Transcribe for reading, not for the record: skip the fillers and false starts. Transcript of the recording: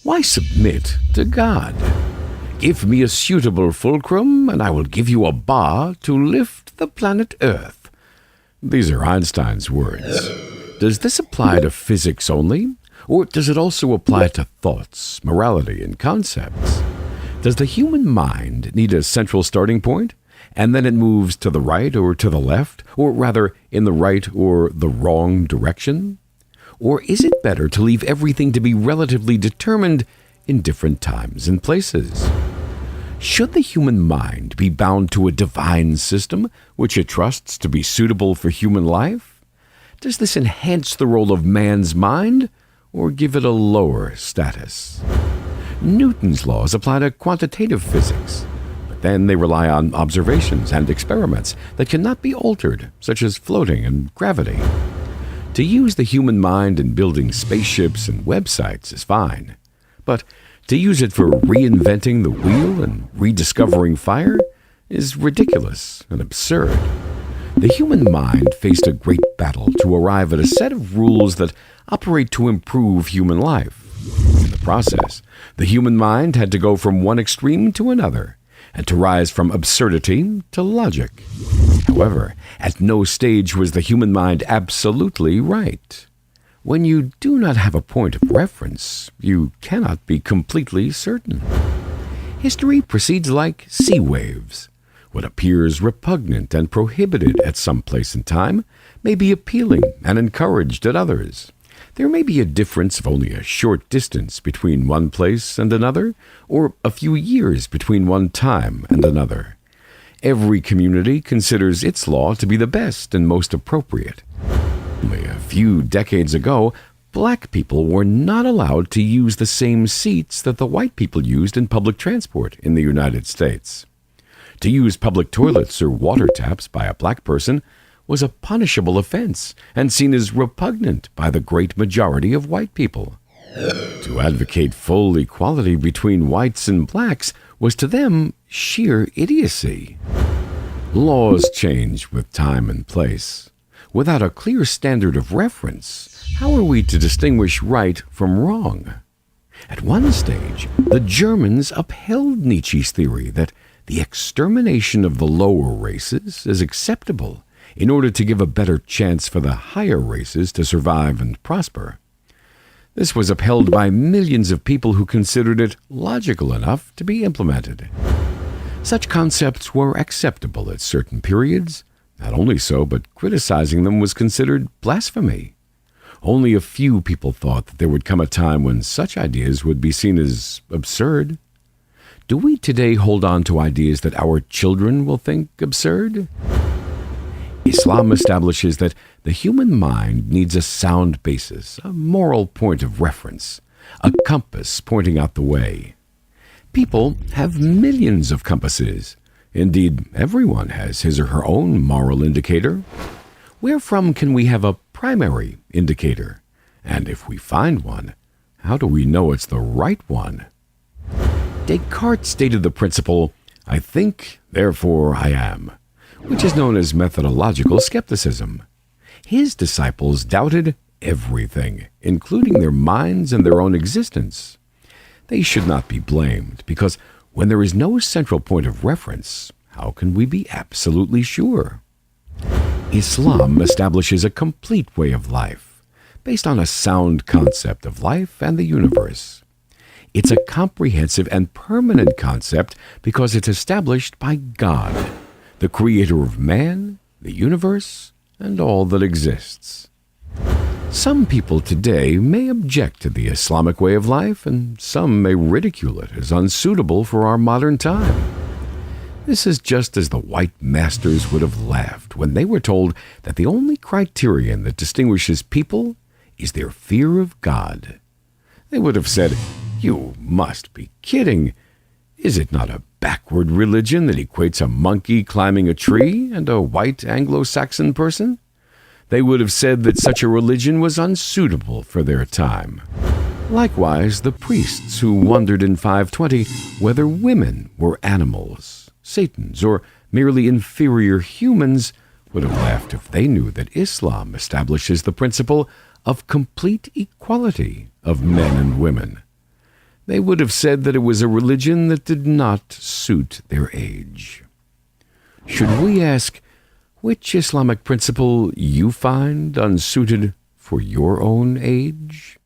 Why submit to God? Give me a suitable fulcrum, and I will give you a bar to lift the planet Earth. These are Einstein's words. Does this apply to physics only, or does it also apply to thoughts, morality, and concepts? Does the human mind need a central starting point, and then it moves to the right or to the left, or rather in the right or the wrong direction? Or is it better to leave everything to be relatively determined in different times and places? Should the human mind be bound to a divine system which it trusts to be suitable for human life? Does this enhance the role of man's mind, or give it a lower status? Newton's laws apply to quantitative physics, but then they rely on observations and experiments that cannot be altered, such as floating and gravity. To use the human mind in building spaceships and websites is fine, but to use it for reinventing the wheel and rediscovering fire is ridiculous and absurd. The human mind faced a great battle to arrive at a set of rules that operate to improve human life. In the process, the human mind had to go from one extreme to another, and to rise from absurdity to logic. However, at no stage was the human mind absolutely right. When you do not have a point of reference, you cannot be completely certain. History proceeds like sea waves. What appears repugnant and prohibited at some place and time may be appealing and encouraged at others. There may be a difference of only a short distance between one place and another, or a few years between one time and another. Every community considers its law to be the best and most appropriate. Only a few decades ago, black people were not allowed to use the same seats that the white people used in public transport in the United States. To use public toilets or water taps by a black person was a punishable offense and seen as repugnant by the great majority of white people. To advocate full equality between whites and blacks was to them sheer idiocy. Laws change with time and place. Without a clear standard of reference, how are we to distinguish right from wrong? At one stage, the Germans upheld Nietzsche's theory that the extermination of the lower races is acceptable in order to give a better chance for the higher races to survive and prosper. This was upheld by millions of people who considered it logical enough to be implemented. Such concepts were acceptable at certain periods. Not only so, but criticizing them was considered blasphemy. Only a few people thought that there would come a time when such ideas would be seen as absurd. Do we today hold on to ideas that our children will think absurd? Islam establishes that the human mind needs a sound basis, a moral point of reference, a compass pointing out the way. People have millions of compasses. Indeed, everyone has his or her own moral indicator. Wherefrom can we have a primary indicator? And if we find one, how do we know it's the right one? Descartes stated the principle, "I think, therefore I am," which is known as methodological skepticism. His disciples doubted everything, including their minds and their own existence. They should not be blamed, because when there is no central point of reference, how can we be absolutely sure? Islam establishes a complete way of life, based on a sound concept of life and the universe. It's a comprehensive and permanent concept because it's established by God, the creator of man, the universe, and all that exists. Some people today may object to the Islamic way of life, and some may ridicule it as unsuitable for our modern time. This is just as the white masters would have laughed when they were told that the only criterion that distinguishes people is their fear of God. They would have said, "You must be kidding. Is it not a backward religion that equates a monkey climbing a tree and a white Anglo-Saxon person?" They would have said that such a religion was unsuitable for their time. Likewise, the priests who wondered in 520 whether women were animals, Satans, or merely inferior humans would have laughed if they knew that Islam establishes the principle of complete equality of men and women. they would have said that it was a religion that did not suit their age. Should we ask which Islamic principle you find unsuited for your own age?